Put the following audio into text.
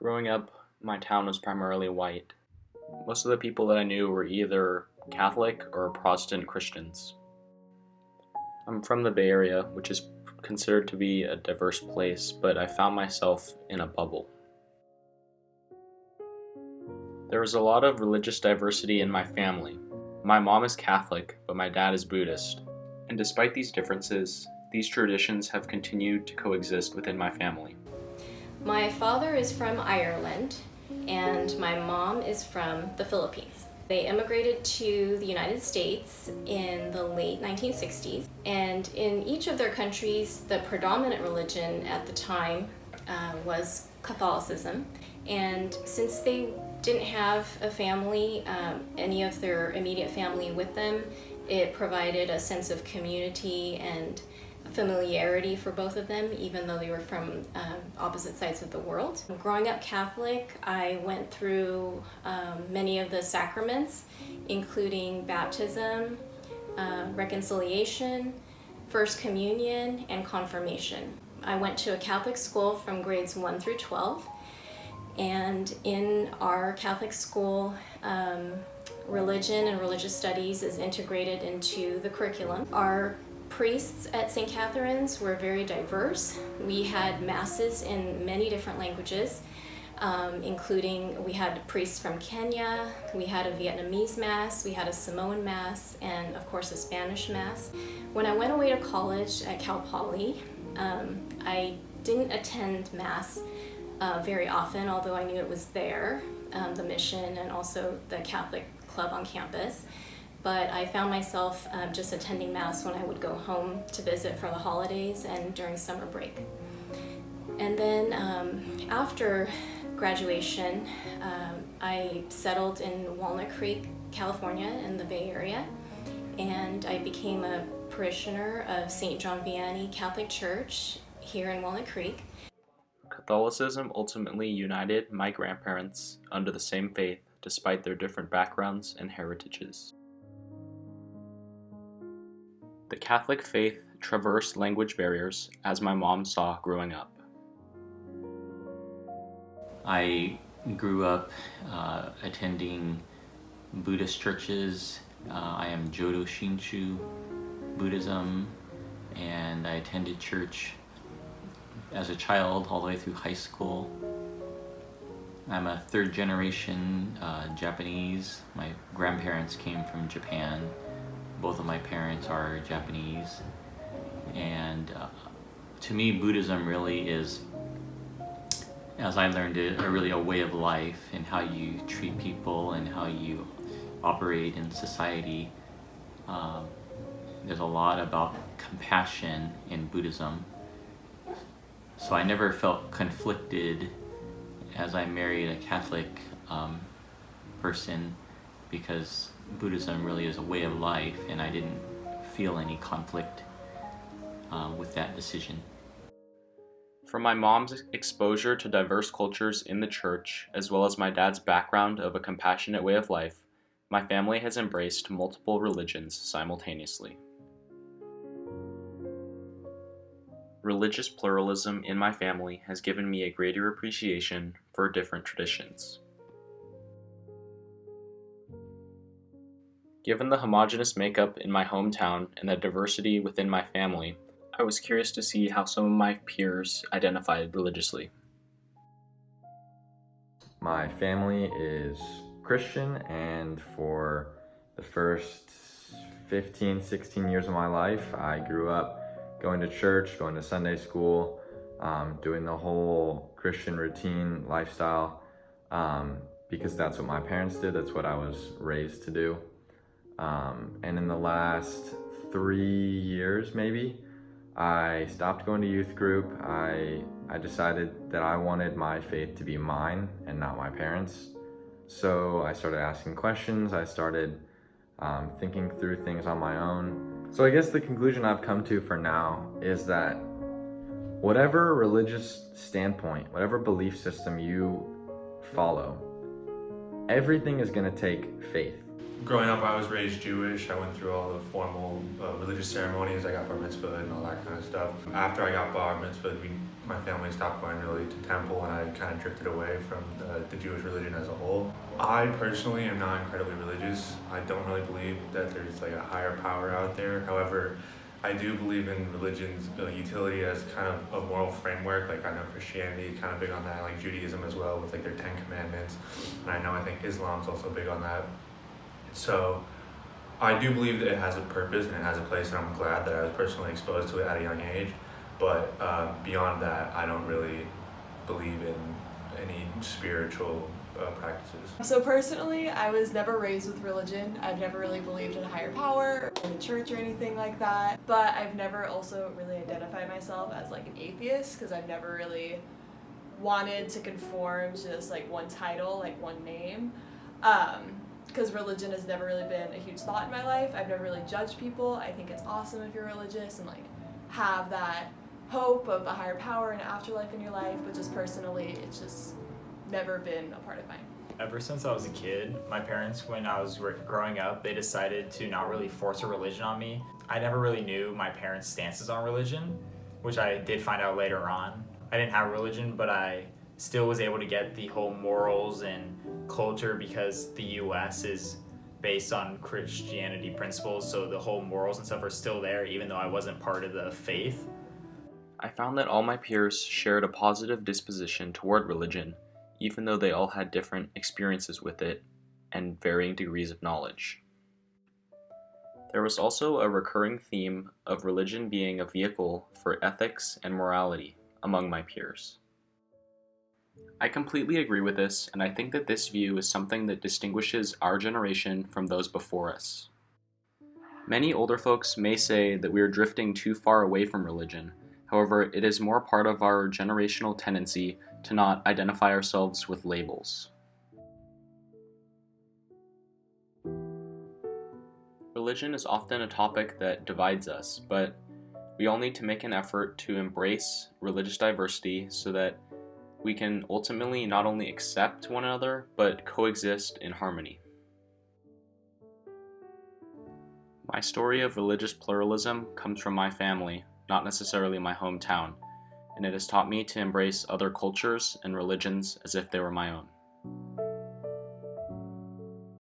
Growing up, my town was primarily white. Most of the people that I knew were either Catholic or Protestant Christians. I'm from the Bay Area, which is considered to be a diverse place, but I found myself in a bubble. There was a lot of religious diversity in my family. My mom is Catholic, but my dad is Buddhist. And despite these differences, these traditions have continued to coexist within my family. My father is from Ireland, and my mom is from the Philippines. They immigrated to the United States in the late 1960s, and in each of their countries, the predominant religion at the time was Catholicism. And since they didn't have a family, any of their immediate family with them, it provided a sense of community and familiarity for both of them, even though they were from opposite sides of the world. Growing up Catholic, I went through many of the sacraments, including baptism, reconciliation, First Communion, and confirmation. I went to a Catholic school from grades 1 through 12, and in our Catholic school, religion and religious studies is integrated into the curriculum. Our priests at St. Catherine's were very diverse. We had masses in many different languages, including we had priests from Kenya, we had a Vietnamese mass, we had a Samoan mass, and of course a Spanish mass. When I went away to college at Cal Poly, I didn't attend mass very often, although I knew it was there, the mission and also the Catholic club on campus. But I found myself just attending Mass when I would go home to visit for the holidays and during summer break. And then after graduation, I settled in Walnut Creek, California in the Bay Area, and I became a parishioner of St. John Vianney Catholic Church here in Walnut Creek. Catholicism ultimately united my grandparents under the same faith despite their different backgrounds and heritages. The Catholic faith traversed language barriers, as my mom saw growing up. I grew up attending Buddhist churches. I am Jodo Shinshu Buddhism, and I attended church as a child all the way through high school. I'm a third generation Japanese. My grandparents came from Japan. Both of my parents are Japanese, and to me Buddhism really is, as I learned it, really a way of life and how you treat people and how you operate in society. There's a lot about compassion in Buddhism, so I never felt conflicted as I married a Catholic person, because Buddhism really is a way of life, and I didn't feel any conflict with that decision. From my mom's exposure to diverse cultures in the church, as well as my dad's background of a compassionate way of life, my family has embraced multiple religions simultaneously. Religious pluralism in my family has given me a greater appreciation for different traditions. Given the homogeneous makeup in my hometown and the diversity within my family, I was curious to see how some of my peers identified religiously. My family is Christian, and for the first 15, 16 years of my life, I grew up going to church, going to Sunday school, doing the whole Christian routine lifestyle, because that's what my parents did, that's what I was raised to do. And in the last 3 years, maybe, I stopped going to youth group. I decided that I wanted my faith to be mine and not my parents'. So I started asking questions. I started thinking through things on my own. So I guess the conclusion I've come to for now is that whatever religious standpoint, whatever belief system you follow, everything is going to take faith. Growing up, I was raised Jewish. I went through all the formal religious ceremonies. I got bar mitzvah and all that kind of stuff. After I got bar mitzvah, my family stopped going really to temple, and I kind of drifted away from the Jewish religion as a whole. I personally am not incredibly religious. I don't really believe that there's like a higher power out there. However, I do believe in religion's utility as kind of a moral framework. Like I know Christianity kind of big on that, like Judaism as well with like their 10 commandments. And I think Islam's also big on that. So I do believe that it has a purpose and it has a place, and I'm glad that I was personally exposed to it at a young age. But beyond that, I don't really believe in any spiritual practices. So personally, I was never raised with religion. I've never really believed in a higher power or in a church or anything like that. But I've never also really identified myself as like an atheist, because I've never really wanted to conform to just like one title, like one name. Because religion has never really been a huge thought in my life. I've never really judged people. I think it's awesome if you're religious and like have that hope of a higher power and afterlife in your life, but just personally, it's just never been a part of mine. Ever since I was a kid, my parents, when I was growing up, they decided to not really force a religion on me. I never really knew my parents' stances on religion, which I did find out later on. I didn't have religion, but I still was able to get the whole morals and culture, because the US is based on Christianity principles, so the whole morals and stuff are still there even though I wasn't part of the faith. I found that all my peers shared a positive disposition toward religion, even though they all had different experiences with it and varying degrees of knowledge. There was also a recurring theme of religion being a vehicle for ethics and morality among my peers. I completely agree with this, and I think that this view is something that distinguishes our generation from those before us. Many older folks may say that we are drifting too far away from religion. However, it is more part of our generational tendency to not identify ourselves with labels. Religion is often a topic that divides us, but we all need to make an effort to embrace religious diversity so that we can ultimately not only accept one another, but coexist in harmony. My story of religious pluralism comes from my family, not necessarily my hometown, and it has taught me to embrace other cultures and religions as if they were my own.